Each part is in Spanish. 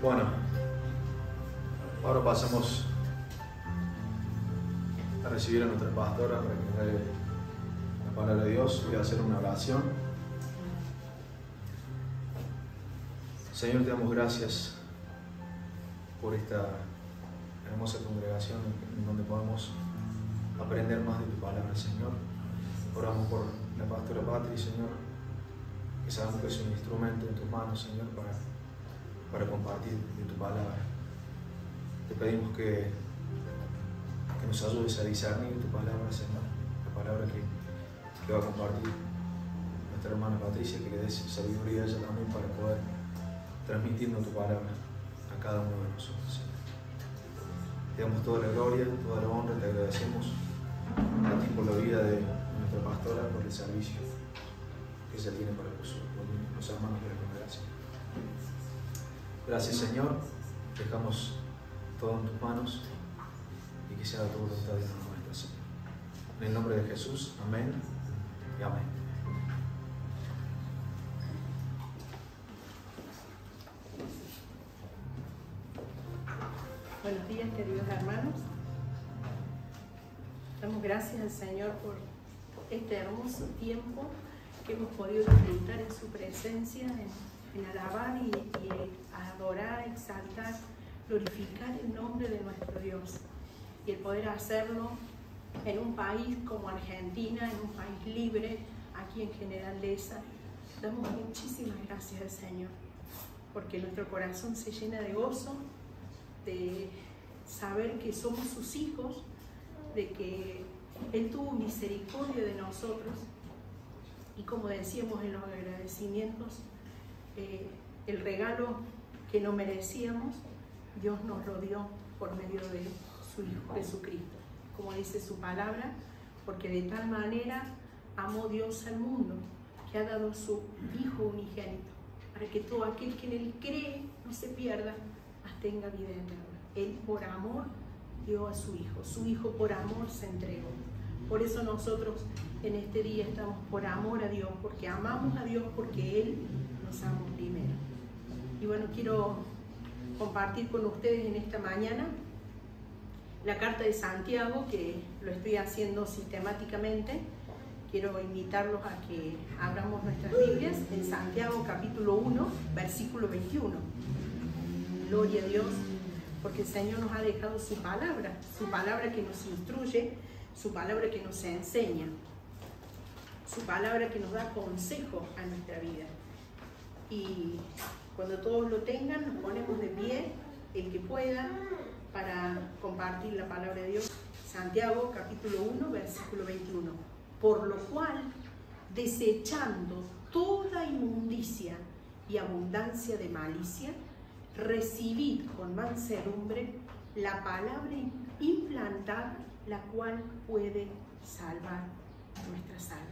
Bueno, ahora pasamos a recibir a nuestra pastora para que nos dé la palabra de Dios. Voy a hacer una oración. Señor, te damos gracias por esta hermosa congregación en donde podemos aprender más de tu palabra, Señor. Oramos por la pastora Patri, Señor, que sabemos que es un instrumento en tus manos, Señor, para compartir de tu palabra. Te pedimos que nos ayudes a discernir tu palabra, Señor, la palabra que va a compartir nuestra hermana Patricia, que le des sabiduría a ella también para poder transmitirnos tu palabra a cada uno de nosotros, Señor. Te damos toda la gloria, toda la honra, te agradecemos a ti por la vida de nuestra pastora, por el servicio que ella tiene para los hermanos de la congregación. Gracias, Señor, dejamos todo en tus manos y que sea tu voluntad y no nuestra, Señor. En el nombre de Jesús, amén y amén. Buenos días, queridos hermanos. Damos gracias al Señor por este hermoso tiempo que hemos podido disfrutar en su presencia, en alabar y adorar, exaltar, glorificar el nombre de nuestro Dios. Y el poder hacerlo en un país como Argentina, en un país libre, aquí en General Leza. Damos muchísimas gracias al Señor, porque nuestro corazón se llena de gozo, de saber que somos sus hijos, de que Él tuvo misericordia de nosotros y, como decíamos en los agradecimientos, el regalo que no merecíamos, Dios nos lo dio por medio de su Hijo Jesucristo, como dice su palabra, porque de tal manera amó Dios al mundo que ha dado su Hijo unigénito, para que todo aquel que en Él cree no se pierda, mas tenga vida eterna. Él por amor dio a su Hijo por amor se entregó. Por eso nosotros en este día estamos por amor a Dios, porque amamos a Dios, porque Él nos amó primero. Y bueno, quiero compartir con ustedes en esta mañana la carta de Santiago, que lo estoy haciendo sistemáticamente. Quiero invitarlos a que abramos nuestras Biblias en Santiago capítulo 1, versículo 21. Gloria a Dios, porque el Señor nos ha dejado su palabra que nos instruye, su palabra que nos enseña, su palabra que nos da consejo a nuestra vida. Y cuando todos lo tengan, nos ponemos de pie, el que pueda, para compartir la palabra de Dios. Santiago capítulo 1, versículo 21. Por lo cual, desechando toda inmundicia y abundancia de malicia, recibid con mansedumbre la palabra implantada, la cual puede salvar nuestras almas.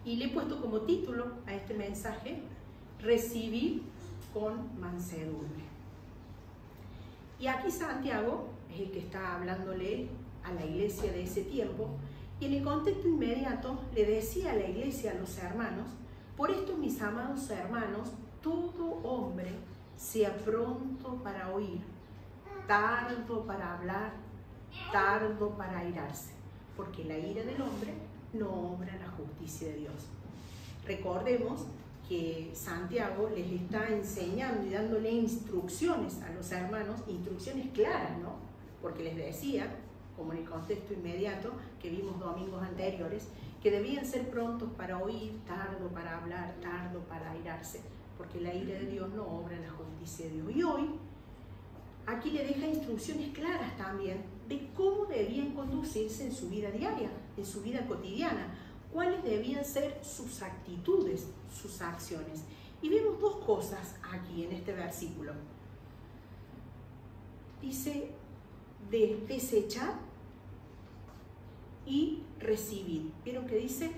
Y le he puesto como título a este mensaje: recibid con mansedumbre. Y aquí Santiago es el que está hablándole a la iglesia de ese tiempo, y en el contexto inmediato le decía a la iglesia, a los hermanos: por esto, mis amados hermanos, todo hombre sea pronto para oír, tardo para hablar, tardo para airarse, porque la ira del hombre no obra la justicia de Dios. Recordemos que Santiago les está enseñando y dándole instrucciones a los hermanos, instrucciones claras, ¿no? Porque les decía, como en el contexto inmediato que vimos domingos anteriores, que debían ser prontos para oír, tardo para hablar, tardo para airarse, porque la ira de Dios no obra la justicia de Dios. Y hoy, aquí le deja instrucciones claras también de cómo debían conducirse en su vida diaria, en su vida cotidiana, cuáles debían ser sus actitudes, sus acciones. Y vemos dos cosas aquí en este versículo. Dice de desechar y recibir. ¿Vieron que dice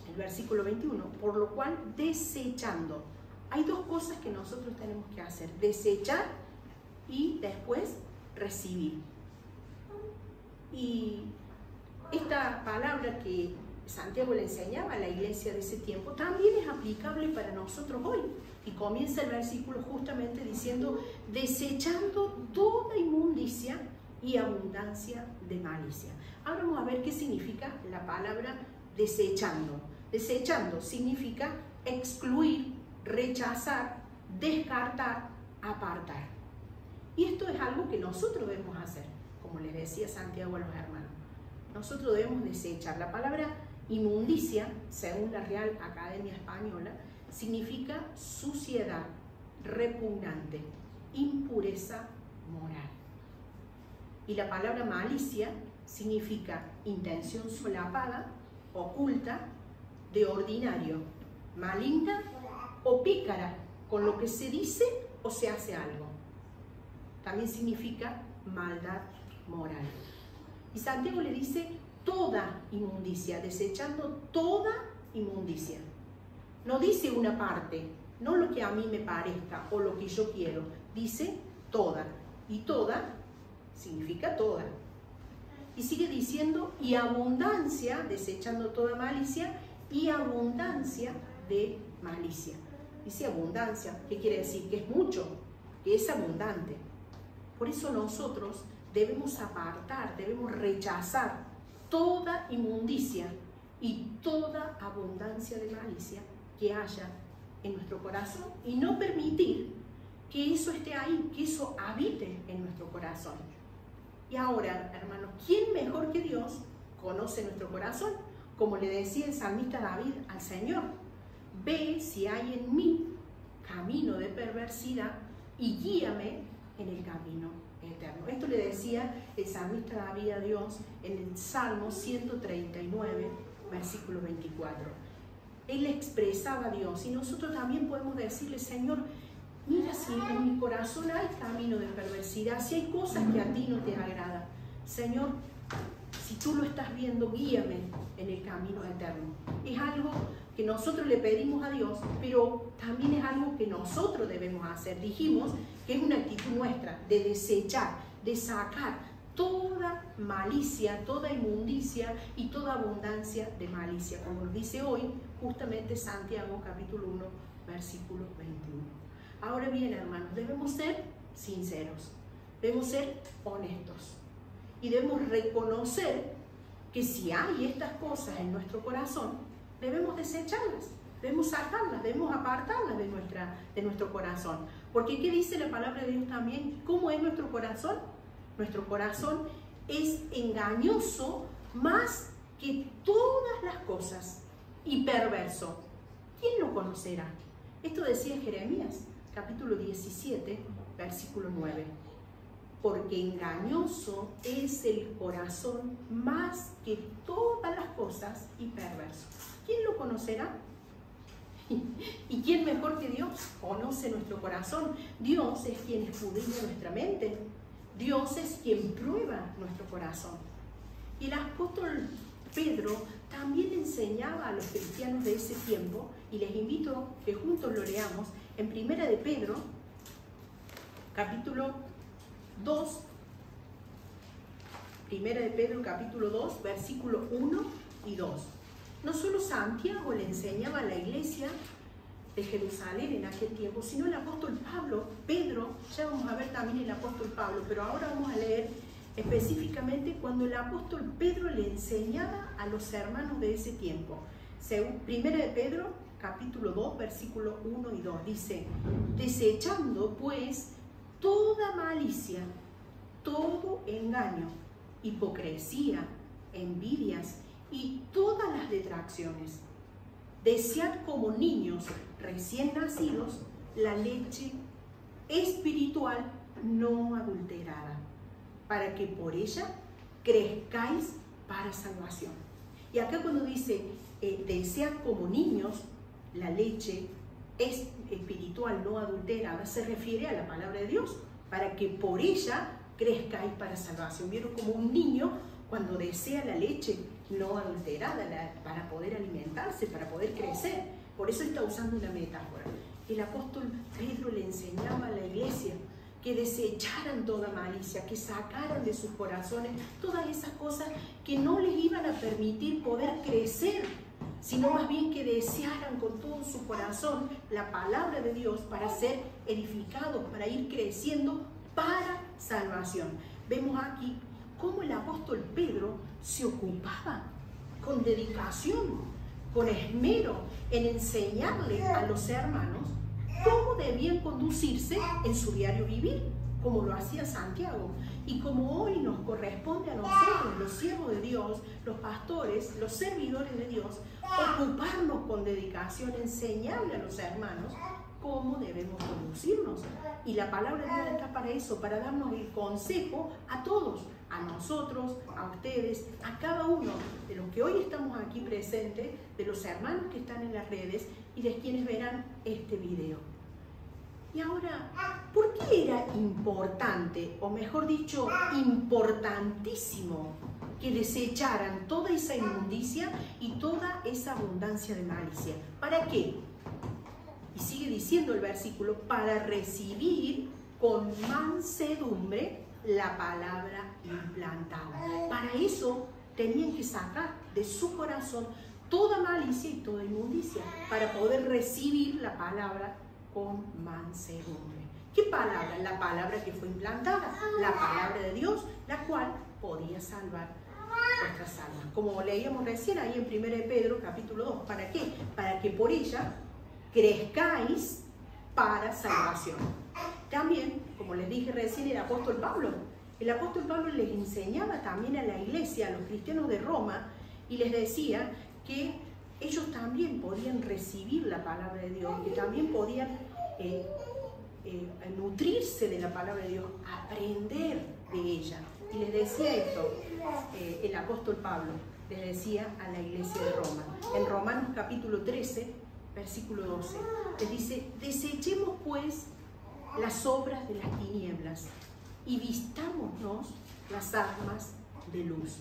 el versículo 21? Por lo cual, desechando. Hay dos cosas que nosotros tenemos que hacer: desechar y después recibir. Y esta palabra que Santiago le enseñaba a la iglesia de ese tiempo, también es aplicable para nosotros hoy. Y comienza el versículo justamente diciendo, desechando toda inmundicia y abundancia de malicia. Ahora vamos a ver qué significa la palabra desechando. Desechando significa excluir, rechazar, descartar, apartar. Y esto es algo que nosotros debemos hacer, como les decía Santiago a los hermanos. Nosotros debemos desechar. La palabra inmundicia, según la Real Academia Española, significa suciedad, repugnante, impureza moral. Y la palabra malicia significa intención solapada, oculta, de ordinario, maligna o pícara, con lo que se dice o se hace algo. También significa maldad moral. Y Santiago le dice toda inmundicia, desechando toda inmundicia. No dice una parte, no lo que a mí me parezca o lo que yo quiero, dice toda. Y toda significa toda. Y sigue diciendo, y abundancia, desechando toda malicia, y abundancia de malicia. Dice abundancia, ¿qué quiere decir? Que es mucho, que es abundante. Por eso nosotros debemos apartar, debemos rechazar toda inmundicia y toda abundancia de malicia que haya en nuestro corazón y no permitir que eso esté ahí, que eso habite en nuestro corazón. Y ahora, hermanos, ¿quién mejor que Dios conoce nuestro corazón? Como le decía el salmista David al Señor, ve si hay en mí camino de perversidad y guíame en el camino eterno. Esto le decía el salmista David a Dios en el Salmo 139, versículo 24. Él expresaba a Dios y nosotros también podemos decirle, Señor, mira si en mi corazón hay camino de perversidad, si hay cosas que a ti no te agradan. Señor, si tú lo estás viendo, guíame en el camino eterno. Es algo que nosotros le pedimos a Dios, pero también es algo que nosotros debemos hacer. Dijimos que es una actitud nuestra de desechar, de sacar toda malicia, toda inmundicia y toda abundancia de malicia, como nos dice hoy justamente Santiago capítulo 1, versículo 21. Ahora bien, hermanos, debemos ser sinceros, debemos ser honestos y debemos reconocer que si hay estas cosas en nuestro corazón, debemos desecharlas, debemos sacarlas, debemos apartarlas de nuestro corazón. Porque ¿qué dice la palabra de Dios también? ¿Cómo es nuestro corazón? Nuestro corazón es engañoso más que todas las cosas y perverso. ¿Quién lo conocerá? Esto decía Jeremías, capítulo 17, versículo 9. Porque engañoso es el corazón más que todas las cosas y perverso. ¿Quién lo conocerá? ¿Y quién mejor que Dios conoce nuestro corazón? Dios es quien escudriña nuestra mente. Dios es quien prueba nuestro corazón. Y el apóstol Pedro también enseñaba a los cristianos de ese tiempo, y les invito a que juntos lo leamos en Primera de Pedro, capítulo 2, Primera de Pedro, capítulo 2, versículo 1 y 2. No solo Santiago le enseñaba a la iglesia de Jerusalén en aquel tiempo, sino el apóstol Pablo, Pedro, ya vamos a ver también el apóstol Pablo, pero ahora vamos a leer específicamente cuando el apóstol Pedro le enseñaba a los hermanos de ese tiempo. Según Primera de Pedro, capítulo 2, versículo 1 y 2, dice, desechando pues toda malicia, todo engaño, hipocresía, envidias y todas las detracciones. Desead como niños recién nacidos la leche espiritual no adulterada, para que por ella crezcáis para salvación. Y acá cuando dice desead como niños la leche espiritual no adulterada, se refiere a la palabra de Dios, para que por ella crezcáis para salvación. ¿Vieron como un niño cuando desea la leche no adulterada para poder alimentarse, para poder crecer? Por eso está usando una metáfora. El apóstol Pedro le enseñaba a la iglesia que desecharan toda malicia, que sacaran de sus corazones todas esas cosas que no les iban a permitir poder crecer, sino más bien que desearan con todo su corazón la palabra de Dios para ser edificados, para ir creciendo para salvación. Vemos aquí cómo el apóstol Pedro se ocupaba con dedicación, con esmero, en enseñarle a los hermanos cómo debían conducirse en su diario vivir, como lo hacía Santiago. Y como hoy nos corresponde a nosotros, los siervos de Dios, los pastores, los servidores de Dios, ocuparnos con dedicación, enseñarle a los hermanos cómo debemos conducirnos. Y la palabra de Dios está para eso, para darnos el consejo a todos, a nosotros, a ustedes, a cada uno de los que hoy estamos aquí presentes, de los hermanos que están en las redes y de quienes verán este video. Y ahora, ¿por qué era importante, o mejor dicho, importantísimo, que desecharan toda esa inmundicia y toda esa abundancia de malicia? ¿Para qué? Y sigue diciendo el versículo, para recibir con mansedumbre la palabra implantada. Para eso tenían que sacar de su corazón toda malicia y toda inmundicia, para poder recibir la palabra con mansedumbre. ¿Qué palabra? La palabra que fue implantada, la palabra de Dios, la cual podía salvar nuestras almas. Como leíamos recién ahí en 1 Pedro capítulo 2. ¿Para qué? Para que por ella crezcáis para salvación. También, como les dije recién, el apóstol Pablo les enseñaba también a la iglesia, a los cristianos de Roma, y les decía que ellos también podían recibir la palabra de Dios, que también podían nutrirse de la palabra de Dios, aprender de ella. Y les decía esto, el apóstol Pablo les decía a la iglesia de Roma. En Romanos capítulo 13, versículo 12, les dice, desechemos pues las obras de las tinieblas y vistámonos las armas de luz.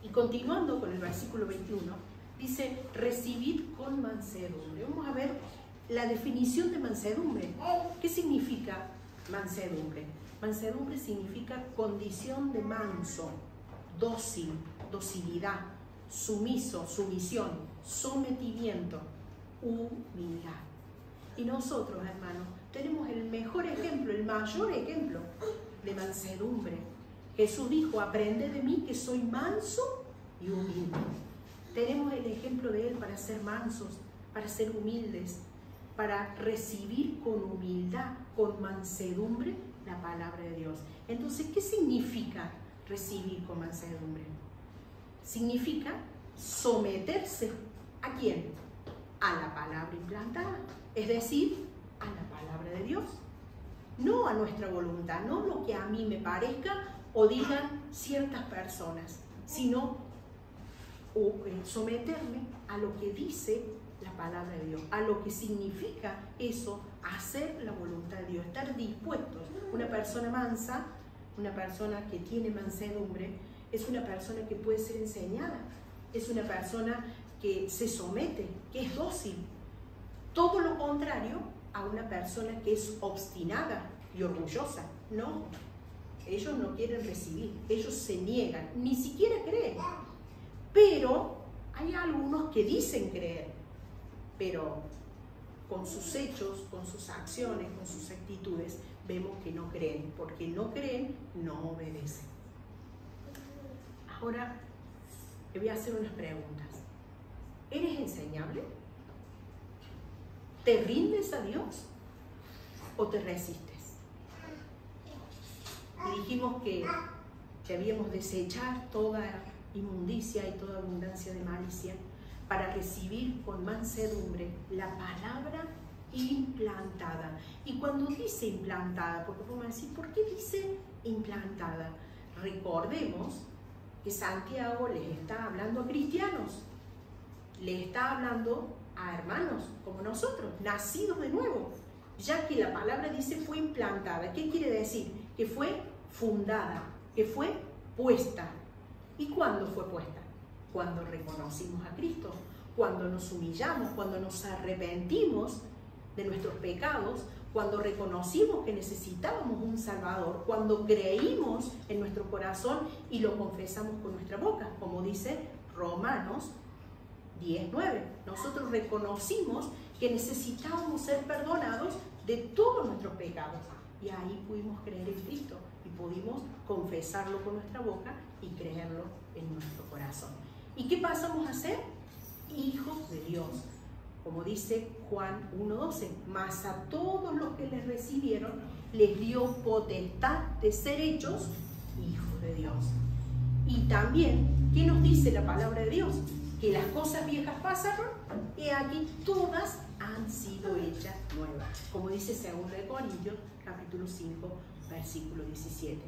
Y continuando con el versículo 21, dice, recibid con mansedumbre. Vamos a ver la definición de mansedumbre. ¿Qué significa mansedumbre? Mansedumbre significa condición de manso, dócil, docilidad, sumiso, sumisión, sometimiento, humildad. Y nosotros, hermanos, tenemos el mejor ejemplo, el mayor ejemplo de mansedumbre. Jesús dijo, aprended de mí que soy manso y humilde. Tenemos el ejemplo de Él para ser mansos, para ser humildes, para recibir con humildad, con mansedumbre, la palabra de Dios. Entonces, ¿qué significa recibir con mansedumbre? Significa someterse ¿a quién? A la palabra implantada, es decir, a la palabra de Dios. No a nuestra voluntad, no lo que a mí me parezca o digan ciertas personas, sino someterme a lo que dice la palabra de Dios, a lo que significa eso, hacer la voluntad de Dios, estar dispuestos. Una persona mansa, una persona que tiene mansedumbre, es una persona que puede ser enseñada, es una persona que se somete, que es dócil. Todo lo contrario a una persona que es obstinada y orgullosa. No, ellos no quieren recibir, ellos se niegan, ni siquiera creen. Pero hay algunos que dicen creer, pero con sus hechos, con sus acciones, con sus actitudes, vemos que no creen. Porque no creen, no obedecen. Ahora, le voy a hacer unas preguntas. ¿Eres enseñable? ¿Te rindes a Dios o te resistes? Y dijimos que debíamos desechar toda inmundicia y toda abundancia de malicia para recibir con mansedumbre la palabra implantada. Y cuando dice implantada, porque vamos a decir, ¿por qué dice implantada? Recordemos que Santiago les está hablando a cristianos, les está hablando a hermanos como nosotros, nacidos de nuevo, ya que la palabra dice fue implantada. ¿Qué quiere decir? Que fue fundada, que fue puesta. ¿Y cuándo fue puesta? Cuando reconocimos a Cristo, cuando nos humillamos, cuando nos arrepentimos de nuestros pecados, cuando reconocimos que necesitábamos un Salvador, cuando creímos en nuestro corazón y lo confesamos con nuestra boca, como dice Romanos 10:9. Nosotros reconocimos que necesitábamos ser perdonados de todos nuestros pecados y ahí pudimos creer en Cristo y pudimos confesarlo con nuestra boca y creerlo en nuestro corazón. ¿Y qué pasamos a ser? Hijos de Dios. Como dice Juan 1:12, mas a todos los que les recibieron les dio potestad de ser hechos hijos de Dios. Y también, ¿qué nos dice la palabra de Dios? Que las cosas viejas pasaron y aquí todas han sido hechas nuevas. Como dice 2 Corintios, capítulo 5, versículo 17.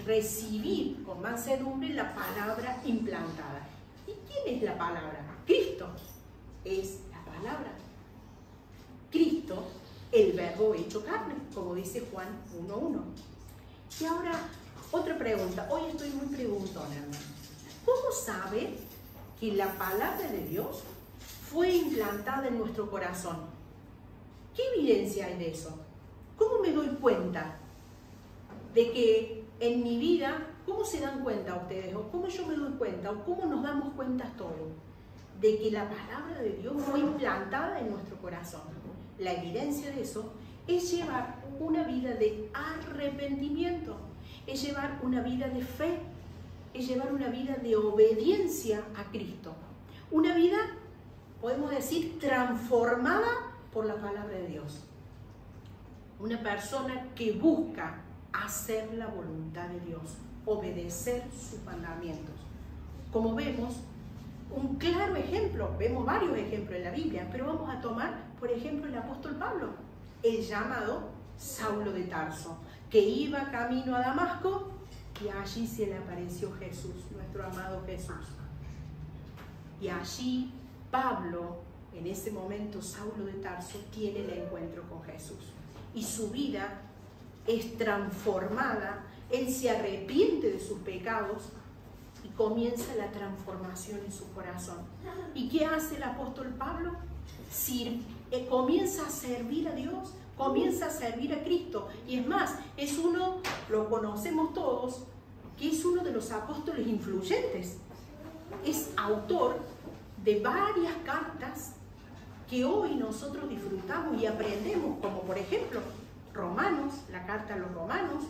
Recibir con mansedumbre la palabra implantada. ¿Y quién es la palabra? Cristo es palabra. Cristo, el verbo hecho carne, como dice Juan 1:1. Y ahora, otra pregunta. Hoy estoy muy preguntona, hermano. ¿Cómo sabe que la palabra de Dios fue implantada en nuestro corazón? ¿Qué evidencia hay de eso? ¿Cómo me doy cuenta de que en mi vida, cómo se dan cuenta ustedes, o cómo yo me doy cuenta, o cómo nos damos cuenta todos, de que la palabra de Dios fue implantada en nuestro corazón? La evidencia de eso es llevar una vida de arrepentimiento, es llevar una vida de fe, es llevar una vida de obediencia a Cristo. Una vida, podemos decir, transformada por la palabra de Dios. Una persona que busca hacer la voluntad de Dios, obedecer sus mandamientos. Como vemos, un claro ejemplo, vemos varios ejemplos en la Biblia, pero vamos a tomar, por ejemplo, el apóstol Pablo, el llamado Saulo de Tarso, que iba camino a Damasco y allí se le apareció Jesús, nuestro amado Jesús. Y allí Pablo, en ese momento Saulo de Tarso, tiene el encuentro con Jesús y su vida es transformada, él se arrepiente de sus pecados y comienza la transformación en su corazón. ¿Y qué hace el apóstol Pablo? Comienza a servir a Dios, comienza a servir a Cristo. Y es más, es uno, lo conocemos todos, que es uno de los apóstoles influyentes. Es autor de varias cartas que hoy nosotros disfrutamos y aprendemos, como por ejemplo Romanos, la carta a los romanos,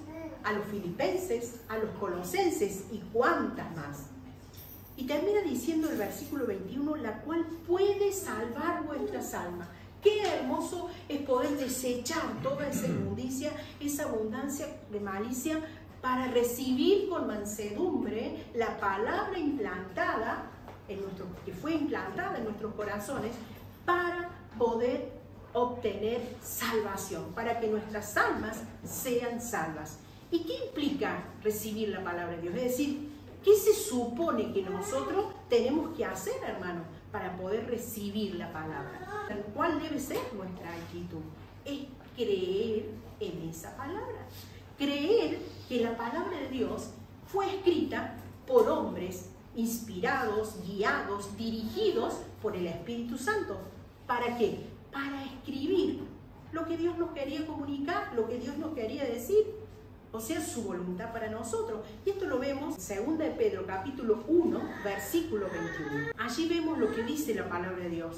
a los filipenses, a los colosenses y cuántas más. Y termina diciendo el versículo 21, la cual puede salvar vuestras almas. Qué hermoso es poder desechar toda esa inmundicia, esa abundancia de malicia, para recibir con mansedumbre la palabra implantada que fue implantada en nuestros corazones, para poder obtener salvación, para que nuestras almas sean salvas. ¿Y qué implica recibir la palabra de Dios? Es decir, ¿qué se supone que nosotros tenemos que hacer, hermano, para poder recibir la palabra? ¿Cuál debe ser nuestra actitud? Es creer en esa palabra. Creer que la palabra de Dios fue escrita por hombres inspirados, guiados, dirigidos por el Espíritu Santo. ¿Para qué? Para escribir lo que Dios nos quería comunicar, lo que Dios nos quería decir, o sea, su voluntad para nosotros. Y esto lo vemos en 2 Pedro capítulo 1, versículo 21. Allí vemos lo que dice la palabra de Dios.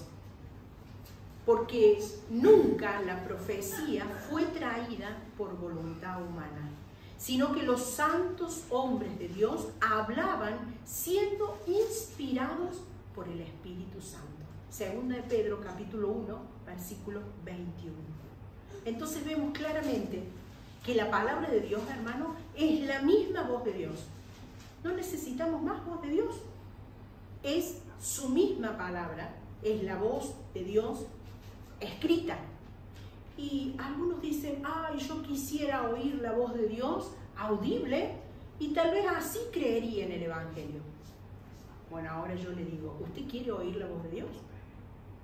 Porque nunca la profecía fue traída por voluntad humana, sino que los santos hombres de Dios hablaban siendo inspirados por el Espíritu Santo. 2 Pedro capítulo 1, versículo 21. Entonces vemos claramente que la palabra de Dios, hermano, es la misma voz de Dios. No necesitamos más voz de Dios. Es su misma palabra, es la voz de Dios escrita. Y algunos dicen, ay, yo quisiera oír la voz de Dios audible y tal vez así creería en el Evangelio. Bueno, ahora yo le digo, ¿usted quiere oír la voz de Dios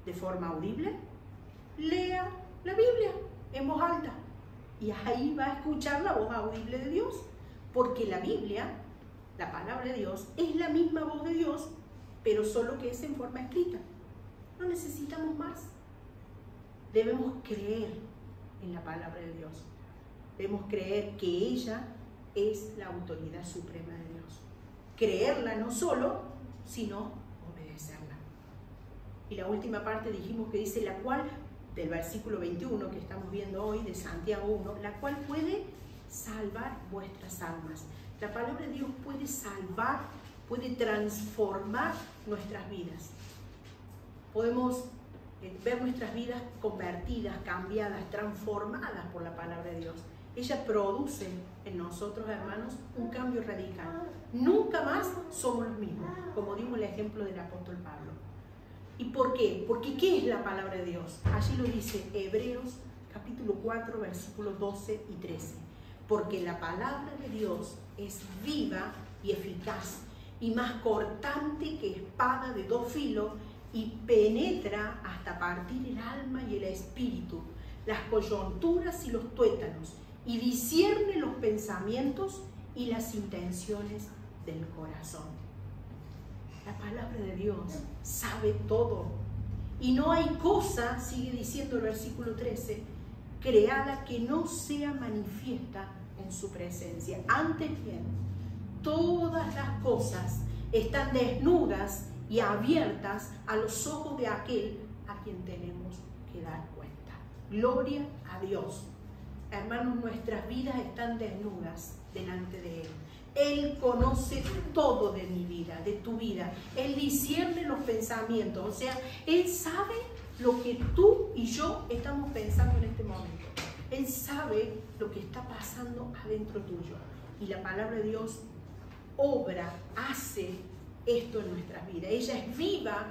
de forma audible? Lea la Biblia en voz alta y ahí va a escuchar la voz audible de Dios, porque la Biblia, la palabra de Dios, es la misma voz de Dios, pero solo que es en forma escrita. No necesitamos más. debemos creer en la palabra de Dios. Debemos creer que ella es la autoridad suprema de Dios. Creerla no solo, sino obedecerla. Y la última parte dijimos que dice la cual, del versículo 21 que estamos viendo hoy de Santiago 1, la cual puede salvar vuestras almas. La palabra de Dios puede salvar, puede transformar nuestras vidas. Podemos ver nuestras vidas convertidas, cambiadas, transformadas por la palabra de Dios. Ella produce en nosotros, hermanos, un cambio radical. Nunca más somos los mismos, como dimos el ejemplo del apóstol Pablo. ¿Y por qué? Porque ¿qué es la palabra de Dios? Allí lo dice Hebreos capítulo 4, versículos 12 y 13. Porque la palabra de Dios es viva y eficaz, y más cortante que espada de dos filos, y penetra hasta partir el alma y el espíritu, las coyunturas y los tuétanos, y discierne los pensamientos y las intenciones del corazón. La palabra de Dios sabe todo, y no hay cosa, sigue diciendo el versículo 13, creada que no sea manifiesta en su presencia. Antes bien, todas las cosas están desnudas y abiertas a los ojos de aquel a quien tenemos que dar cuenta. Gloria a Dios. Hermanos, nuestras vidas están desnudas delante de Él. Él conoce todo de mi vida, de tu vida. Él discierne los pensamientos. O sea, Él sabe lo que tú y yo estamos pensando en este momento. Él sabe lo que está pasando adentro tuyo. Y la palabra de Dios obra, hace esto en nuestras vidas. Ella es viva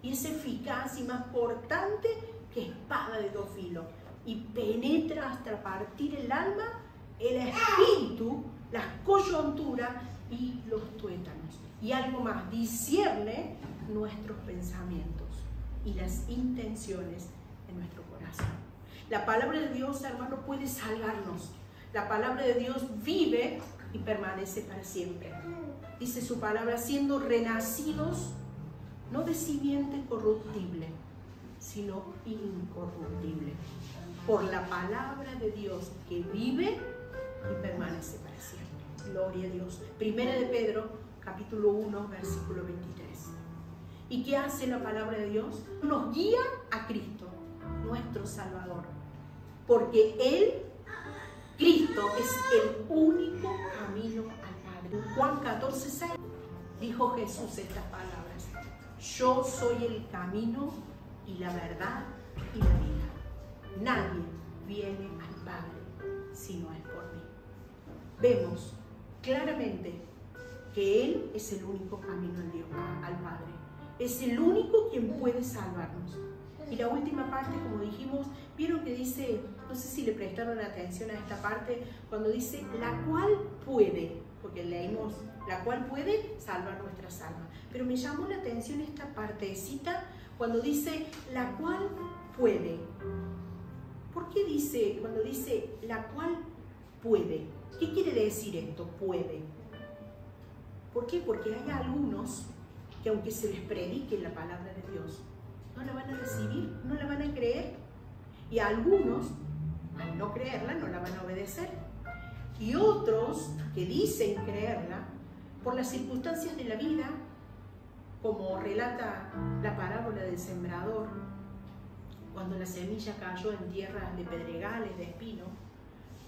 y es eficaz y más cortante que espada de dos filos. Y penetra hasta partir el alma, el espíritu, las coyunturas y los tuétanos. Y algo más, discierne nuestros pensamientos y las intenciones de nuestro corazón. La palabra de Dios, hermano, puede salvarnos. La palabra de Dios vive y permanece para siempre. Dice su palabra, siendo renacidos, no de simiente corruptible, sino incorruptible, por la palabra de Dios que vive y permanece para siempre. Gloria a Dios. Primera de Pedro, capítulo 1, versículo 23. ¿Y qué hace la palabra de Dios? Nos guía a Cristo, nuestro Salvador, porque Él, Cristo, es el único camino al Padre. En Juan 14, 6 dijo Jesús estas palabras: yo soy el camino y la verdad y la vida. Nadie viene al Padre si no es por mí. Vemos claramente que Él es el único camino al Padre. Es el único quien puede salvarnos. Y la última parte, como dijimos, vieron que dice, no sé si le prestaron atención a esta parte, cuando dice la cual puede, porque leímos la cual puede salvar nuestras almas. Pero me llamó la atención esta partecita cuando dice la cual puede. ¿Por qué dice, cuando dice la cual puede? ¿Qué quiere decir esto? Puede. ¿Por qué? Porque hay algunos que aunque se les predique la palabra de Dios, no la van a recibir, no la van a creer. Y algunos, al no creerla, no la van a obedecer. Y otros que dicen creerla, por las circunstancias de la vida, como relata la parábola del sembrador, cuando la semilla cayó en tierra de pedregales, de espino,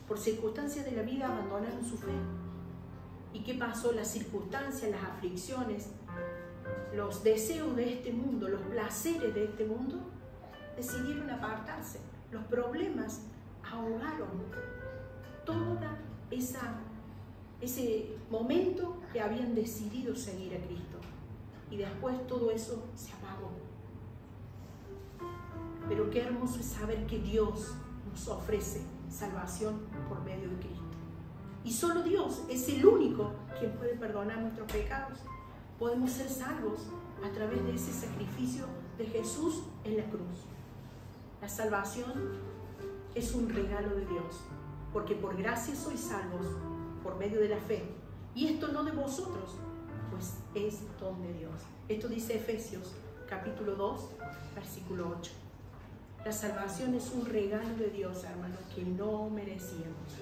por circunstancias de la vida abandonaron su fe. ¿Y qué pasó? Las circunstancias, las aflicciones, los deseos de este mundo, los placeres de este mundo, decidieron apartarse. Los problemas ahogaron todo ese momento que habían decidido seguir a Cristo. Y después todo eso se apagó. Pero qué hermoso es saber que Dios nos ofrece salvación por medio de Cristo. Y solo Dios es el único quien puede perdonar nuestros pecados. Podemos ser salvos a través de ese sacrificio de Jesús en la cruz. La salvación es un regalo de Dios, porque por gracia sois salvos por medio de la fe. Y esto no de vosotros, pues es don de Dios. Esto dice Efesios capítulo 2, versículo 8. La salvación es un regalo de Dios, hermanos, que no merecíamos.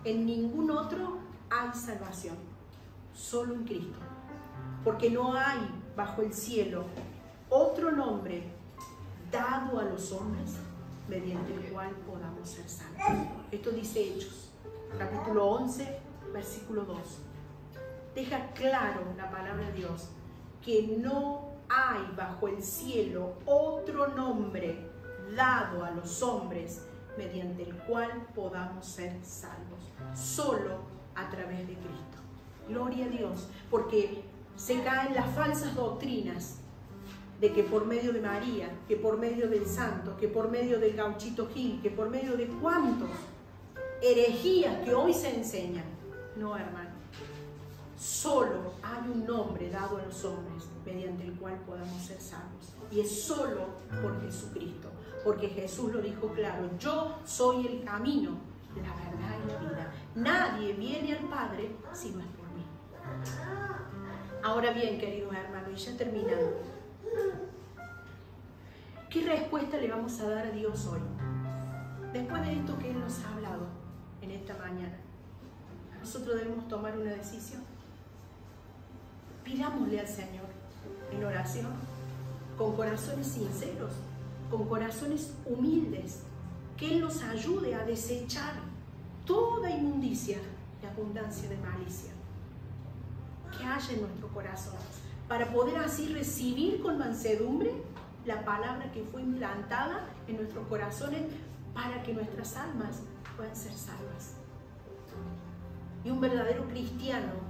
En ningún otro hay salvación, solo en Cristo. Porque no hay bajo el cielo otro nombre dado a los hombres mediante el cual podamos ser salvos. Esto dice Hechos, capítulo 11, versículo 2. Deja claro la palabra de Dios que no hay bajo el cielo otro nombre dado a los hombres mediante el cual podamos ser salvos, solo a través de Cristo. Gloria a Dios, porque se caen las falsas doctrinas de que por medio de María, que por medio del santo, que por medio del gauchito Gil, que por medio de cuántos herejías que hoy se enseñan. No, hermano. Solo hay un nombre dado a los hombres mediante el cual podamos ser salvos. Y es solo por Jesucristo. Porque Jesús lo dijo claro: yo soy el camino, la verdad y la vida. Nadie viene al Padre si no es por mí. Ahora bien, queridos hermanos, y ya terminando, ¿qué respuesta le vamos a dar a Dios hoy? Después de esto que Él nos ha hablado en esta mañana, nosotros debemos tomar una decisión. Pidámosle al Señor en oración, con corazones sinceros, con corazones humildes, que Él nos ayude a desechar toda inmundicia y abundancia de malicia que haya en nuestro corazón, para poder así recibir con mansedumbre la palabra que fue implantada en nuestros corazones para que nuestras almas puedan ser salvas. Y un verdadero cristiano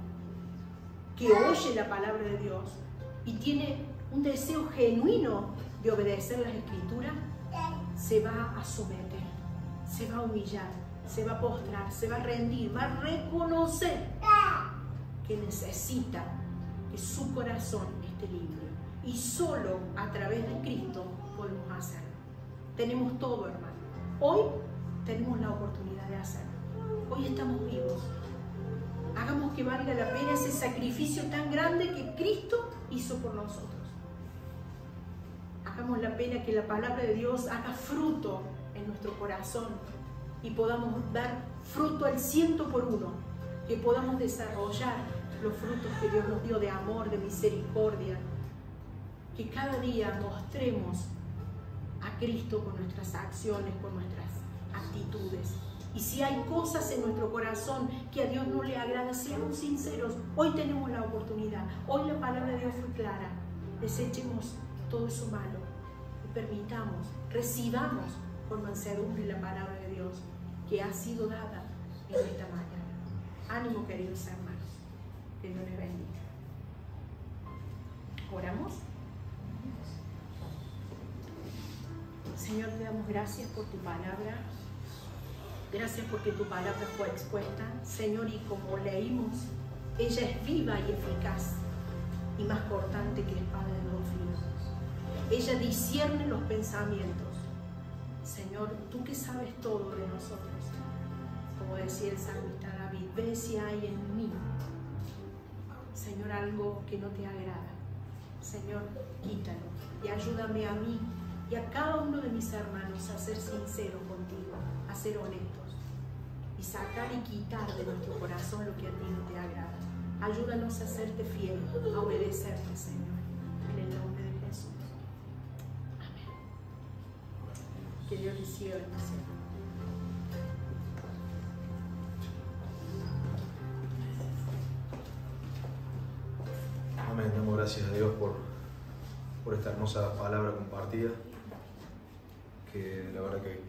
que oye la palabra de Dios y tiene un deseo genuino de obedecer las Escrituras, se va a someter, se va a humillar, se va a postrar, se va a rendir, va a reconocer que necesita que su corazón esté limpio. Y solo a través de Cristo podemos hacerlo. Tenemos todo, hermano. Hoy tenemos la oportunidad de hacerlo. Hoy estamos vivos. Hagamos que valga la pena ese sacrificio tan grande que Cristo hizo por nosotros. Hagamos la pena que la palabra de Dios haga fruto en nuestro corazón y podamos dar fruto al 100%, que podamos desarrollar los frutos que Dios nos dio de amor, de misericordia, que cada día mostremos a Cristo con nuestras acciones, con nuestras actitudes. Y si hay cosas en nuestro corazón que a Dios no le agrada, seamos sinceros. Hoy tenemos la oportunidad. Hoy la palabra de Dios fue clara. Desechemos todo eso malo y permitamos, recibamos con mansedumbre la palabra de Dios que ha sido dada en esta mañana. Ánimo, queridos hermanos. Que Dios les bendiga. ¿Oramos? Señor, te damos gracias por tu palabra. Gracias porque tu palabra fue expuesta, Señor, y como leímos, ella es viva y eficaz y más cortante que espada de dos filos. Ella discierne los pensamientos. Señor, tú que sabes todo de nosotros, como decía el salmista David, ve si hay en mí, Señor, algo que no te agrada. Señor, quítalo y ayúdame a mí y a cada uno de mis hermanos a ser sinceros contigo, a ser honestos y sacar y quitar de nuestro corazón lo que a ti no te agrada. Ayúdanos a serte fiel, a obedecerte, Señor, en el nombre de Jesús. Amén. Que Dios les siga bendiciendo. Amén. Damos gracias a Dios por esta hermosa palabra compartida, que la verdad que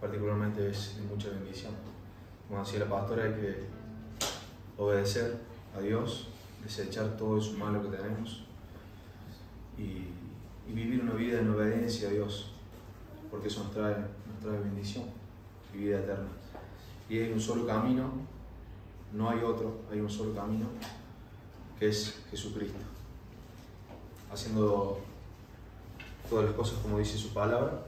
particularmente es de mucha bendición. Como decía la pastora, hay que obedecer a Dios, desechar todo eso malo que tenemos y vivir una vida en obediencia a Dios, porque eso nos trae bendición y vida eterna. Y hay un solo camino, no hay otro, hay un solo camino, que es Jesucristo, haciendo todas las cosas como dice su palabra,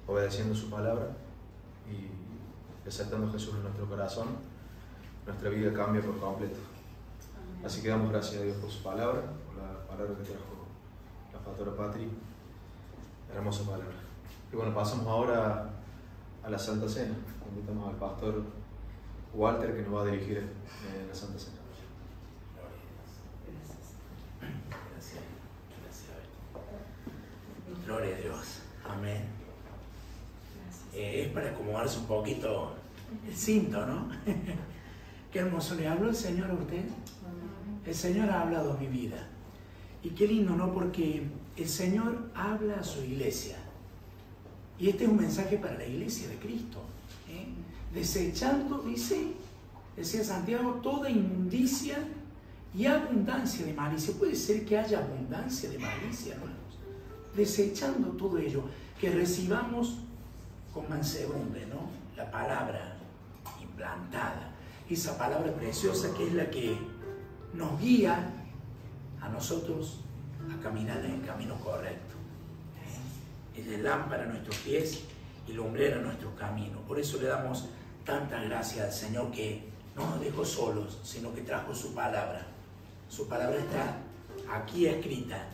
obedeciendo su palabra y aceptando a Jesús en nuestro corazón, nuestra vida cambia por completo. Así que damos gracias a Dios por su palabra, por la palabra que trajo la pastora. pastora Patri. Hermosa palabra. Y bueno, pasamos ahora a la Santa Cena. Invitamos al pastor Walter que nos va a dirigir en la Santa Cena. Gloria a Dios. Amén. Es para acomodarse un poquito el cinto, ¿no? Qué hermoso. ¿Le habló el Señor a usted? El Señor ha hablado a mi vida. Y qué lindo, ¿no? Porque el Señor habla a su iglesia. Y este es un mensaje para la iglesia de Cristo. Desechando, decía Santiago, toda inmundicia y abundancia de malicia. Puede ser que haya abundancia de malicia, hermanos. Desechando todo ello, que recibamos con mansedumbre, ¿no? La palabra implantada, esa palabra preciosa que es la que nos guía a nosotros a caminar en el camino correcto. Es de lámpara a nuestros pies y lumbrera a nuestro camino. Por eso le damos tantas gracias al Señor que no nos dejó solos, sino que trajo su palabra. Su palabra está aquí escrita.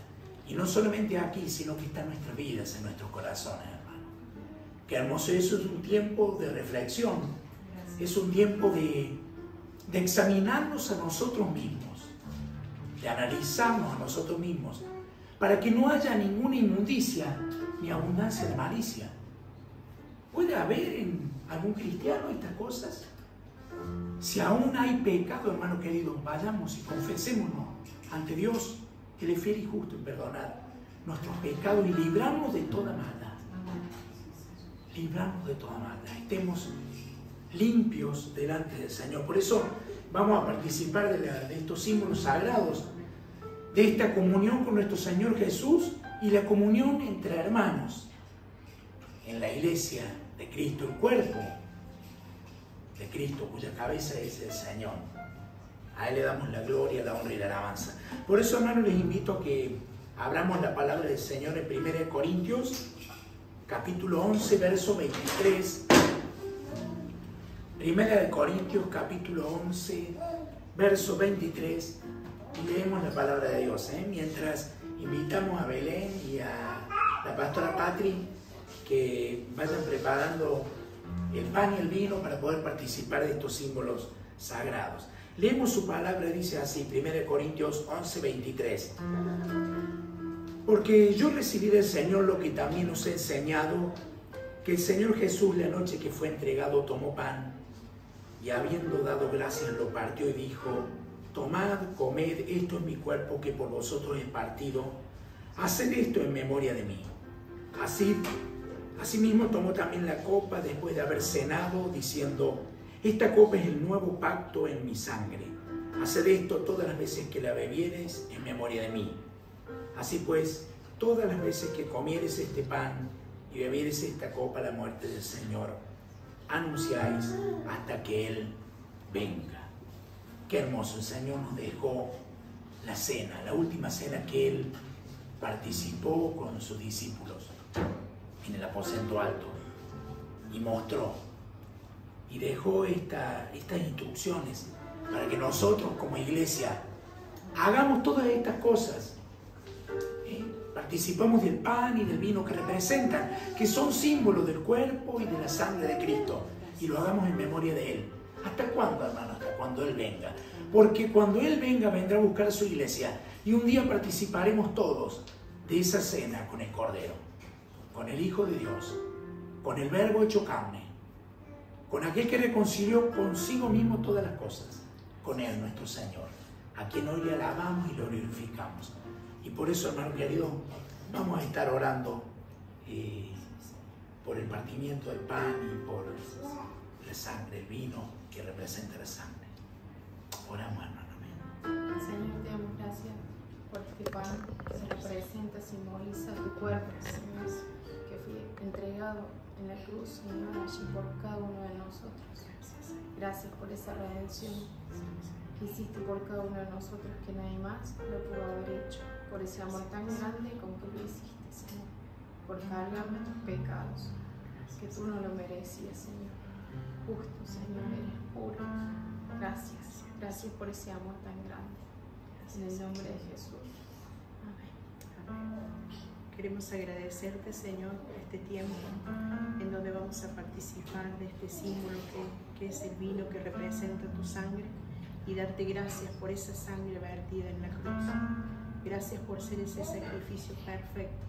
Y no solamente aquí, sino que está en nuestras vidas, en nuestros corazones, hermano. Qué hermoso, eso es un tiempo de reflexión. Es un tiempo de examinarnos a nosotros mismos, de analizarnos a nosotros mismos, para que no haya ninguna inmundicia ni abundancia de malicia. ¿Puede haber en algún cristiano estas cosas? Si aún hay pecado, hermano querido, vayamos y confesémonos ante Dios. Él es fiel y justo en perdonar nuestros pecados y librarnos de toda maldad. Librarnos de toda maldad. Estemos limpios delante del Señor. Por eso vamos a participar de estos símbolos sagrados, de esta comunión con nuestro Señor Jesús y la comunión entre hermanos en la iglesia de Cristo, el cuerpo de Cristo, cuya cabeza es el Señor. A Él le damos la gloria, la honra y la alabanza. Por eso, hermanos, les invito a que abramos la palabra del Señor en 1 Corintios, capítulo 11, verso 23. 1 Corintios, capítulo 11, verso 23. Y leemos la palabra de Dios, mientras invitamos a Belén y a la pastora Patri que vayan preparando el pan y el vino para poder participar de estos símbolos sagrados. Leemos su palabra, dice así, 1 Corintios 11, 23. Porque yo recibí del Señor lo que también os he enseñado, que el Señor Jesús, la noche que fue entregado, tomó pan y habiendo dado gracias lo partió y dijo: tomad, comed, esto es mi cuerpo que por vosotros he partido, haced esto en memoria de mí. Asimismo tomó también la copa después de haber cenado, diciendo: esta copa es el nuevo pacto en mi sangre. Haced esto todas las veces que la bebiereis en memoria de mí. Así pues, todas las veces que comiereis este pan y bebiereis esta copa, la muerte del Señor, anunciáis hasta que Él venga. Qué hermoso, el Señor nos dejó la cena, la última cena que Él participó con sus discípulos en el aposento alto y mostró y dejó estas instrucciones para que nosotros como iglesia hagamos todas estas cosas. Participamos del pan y del vino que representan, que son símbolos del cuerpo y de la sangre de Cristo, y lo hagamos en memoria de Él. ¿Hasta cuándo, hermano? Hasta cuando Él venga. Porque cuando Él venga, vendrá a buscar a su iglesia, y un día participaremos todos de esa cena con el Cordero, con el Hijo de Dios, con el Verbo hecho carne, con aquel que reconcilió consigo mismo todas las cosas, con Él, nuestro Señor, a quien hoy le alabamos y lo glorificamos. Y por eso, hermano querido, vamos a estar orando por el partimiento del pan y por la sangre, el vino que representa la sangre. Oramos, hermano. Amén. Señor, te damos gracias por este pan que representa, simboliza tu cuerpo, Señor, que fue entregado en la cruz, Señor, allí por cada uno de nosotros. Gracias por esa redención que hiciste por cada uno de nosotros, que nadie más lo pudo haber hecho, por ese amor tan grande con que lo hiciste, Señor, por cargar nuestros pecados, que tú no lo merecías, Señor. Justo, Señor, eres puro. Gracias, gracias por ese amor tan grande. En el nombre de Jesús. Amén. Amén. Queremos agradecerte, Señor, por este tiempo en donde vamos a participar de este símbolo que es el vino que representa tu sangre, y darte gracias por esa sangre vertida en la cruz. Gracias por ser ese sacrificio perfecto,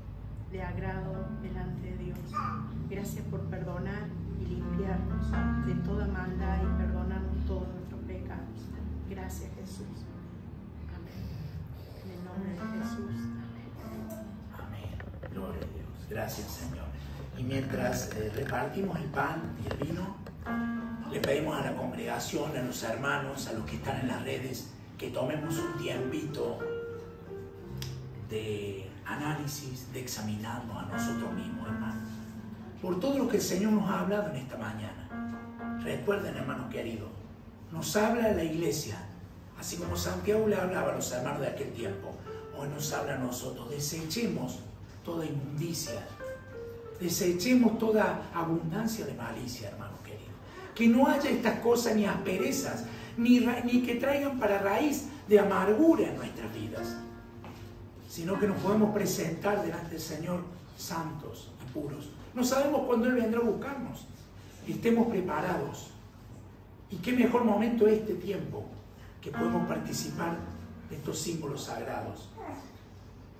de agrado delante de Dios. Gracias por perdonar y limpiarnos de toda maldad y perdonarnos todos nuestros pecados. Gracias, Jesús. Amén. En el nombre de Jesús. Amén. Gloria a Dios. Gracias, Señor. Y mientras repartimos el pan y el vino, le pedimos a la congregación, a los hermanos, a los que están en las redes, que tomemos un tiempito de análisis, de examinarnos a nosotros mismos, hermanos, por todo lo que el Señor nos ha hablado en esta mañana. Recuerden, hermanos queridos, nos habla la iglesia, así como Santiago le hablaba a los hermanos de aquel tiempo. Hoy nos habla a nosotros. Desechemos toda inmundicia, desechemos toda abundancia de malicia, hermanos queridos. Que no haya estas cosas ni asperezas, ni que traigan para raíz de amargura en nuestras vidas, sino que nos podemos presentar delante del Señor santos y puros. No sabemos cuándo Él vendrá a buscarnos. Estemos preparados. Y qué mejor momento este tiempo que podemos participar de estos símbolos sagrados,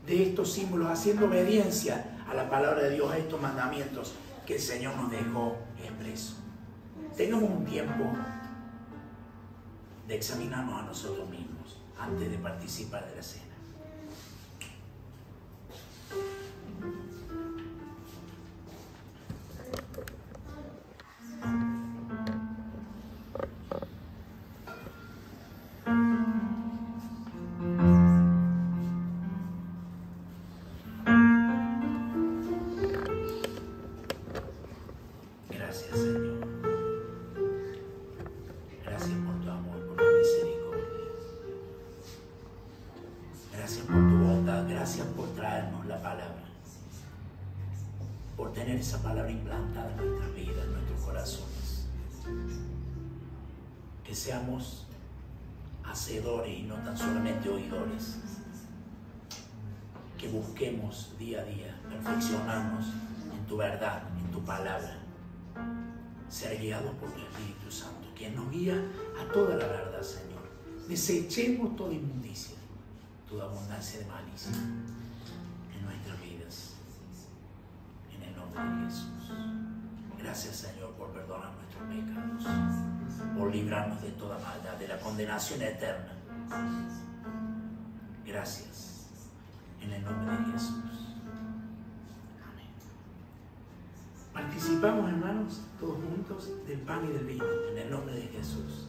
de estos símbolos, haciendo obediencia a la palabra de Dios, a estos mandamientos que el Señor nos dejó expresos. Tengamos un tiempo de examinarnos a nosotros mismos antes de participar de la cena. Gracias, Señor. Gracias por tu amor, por tu misericordia. Gracias por tu bondad. Gracias por traernos la palabra. Por tener esa palabra implantada en nuestras vidas, en nuestros corazones. Que seamos hacedores y no tan solamente oidores. Que busquemos día a día perfeccionarnos en tu verdad, en tu palabra. Ser guiados por tu Espíritu Santo, quien nos guía a toda la verdad, Señor. Desechemos toda inmundicia, toda abundancia de malicia en nuestras vidas. En el nombre de Jesús. Gracias, Señor, por perdonar nuestros pecados, por librarnos de toda maldad, de la condenación eterna. Gracias. En el nombre de Jesús. Participamos, hermanos, todos juntos, del pan y del vino, en el nombre de Jesús.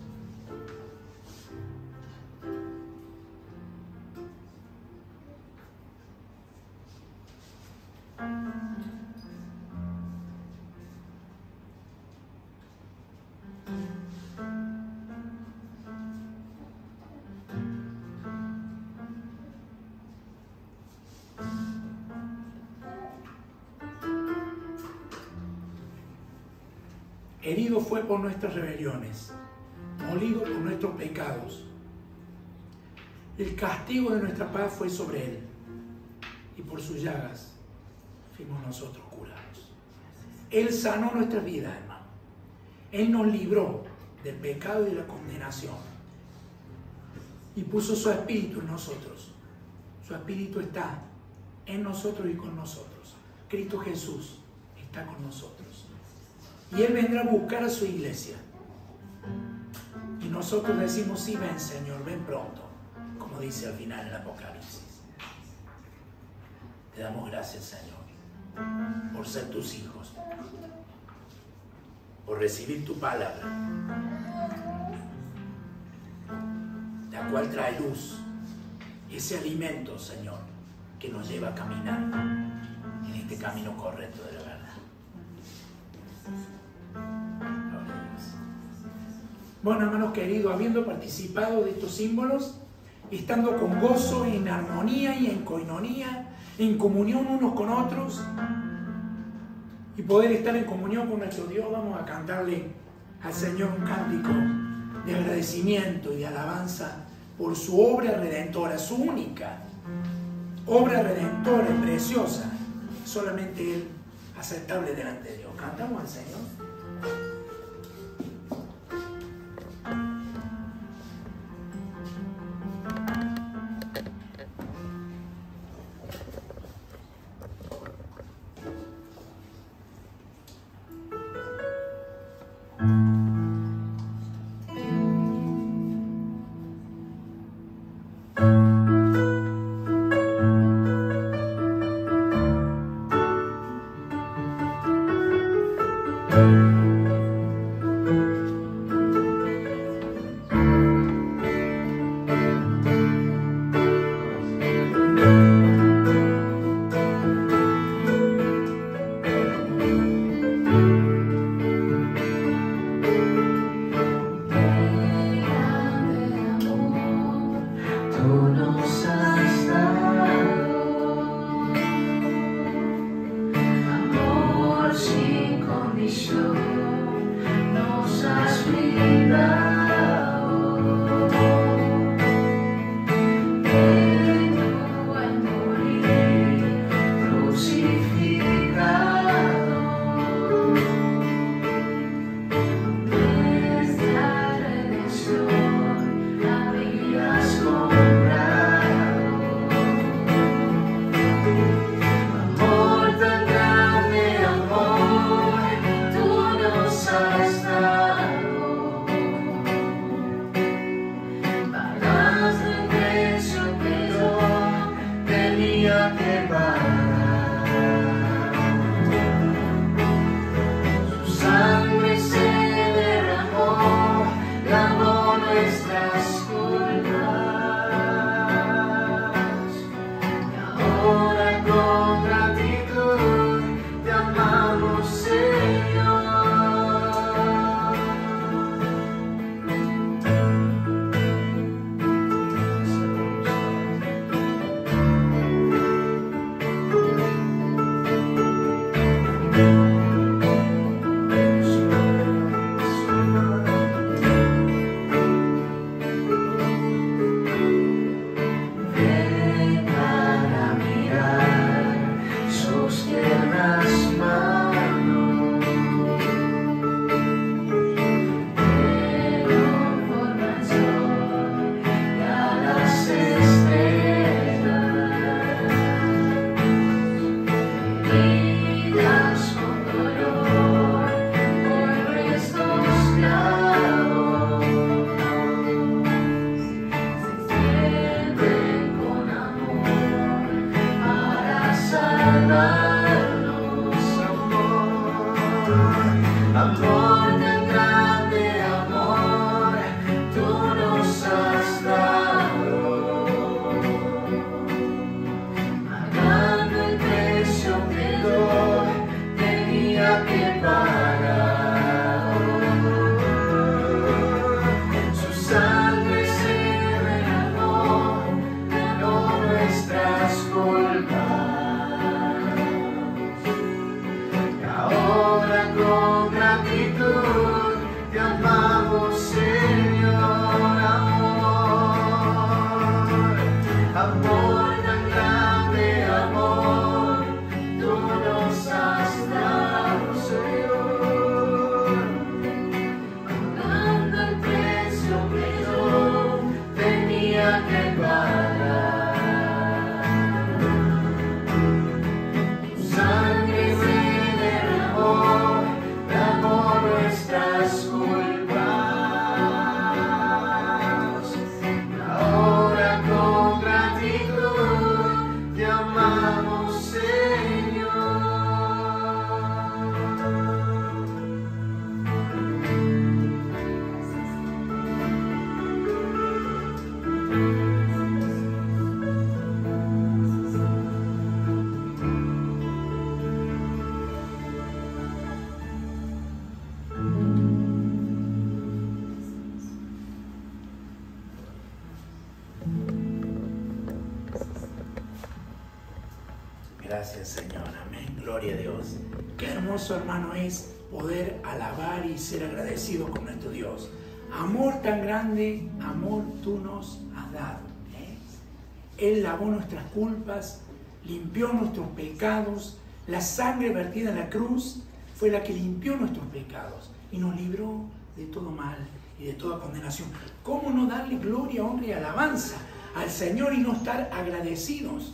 Herido fue por nuestras rebeliones, molido por nuestros pecados. El castigo de nuestra paz fue sobre Él, y por sus llagas fuimos nosotros curados. Él sanó nuestras vidas, hermano. Él nos libró del pecado y de la condenación. Y puso su espíritu en nosotros. Su espíritu está en nosotros y con nosotros. Cristo Jesús está con nosotros. Y Él vendrá a buscar a su iglesia. Y nosotros decimos, sí, ven, Señor, ven pronto. Como dice al final el Apocalipsis. Te damos gracias, Señor, por ser tus hijos, por recibir tu palabra, la cual trae luz, ese alimento, Señor, que nos lleva a caminar en este camino correcto de la verdad. Bueno, hermanos queridos, habiendo participado de estos símbolos, estando con gozo, en armonía y en coinonía, en comunión unos con otros, y poder estar en comunión con nuestro Dios, vamos a cantarle al Señor un cántico de agradecimiento y de alabanza por su obra redentora, su única obra redentora y preciosa solamente Él aceptable delante de Dios. Cantamos al Señor. Gracias, Señor. Amén. Gloria a Dios. Qué hermoso, hermano, es poder alabar y ser agradecido con nuestro Dios. Amor tan grande, amor tú nos has dado. Él lavó nuestras culpas, limpió nuestros pecados, La sangre vertida en la cruz fue la que limpió nuestros pecados y nos libró de todo mal y de toda condenación. ¿Cómo no darle gloria, honra y alabanza al Señor y no estar agradecidos?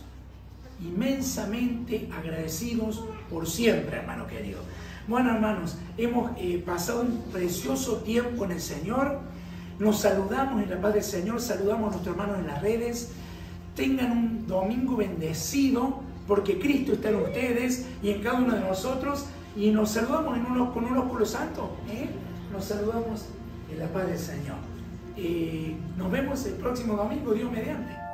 Inmensamente agradecidos por siempre, hermano querido. Bueno, hermanos, hemos pasado un precioso tiempo en el Señor. Nos saludamos en la paz del Señor, saludamos a nuestros hermanos en las redes. Tengan un domingo bendecido, porque Cristo está en ustedes y en cada uno de nosotros. Y nos saludamos con un ósculo santo. Nos saludamos en la paz del Señor. Nos vemos el próximo domingo, Dios mediante.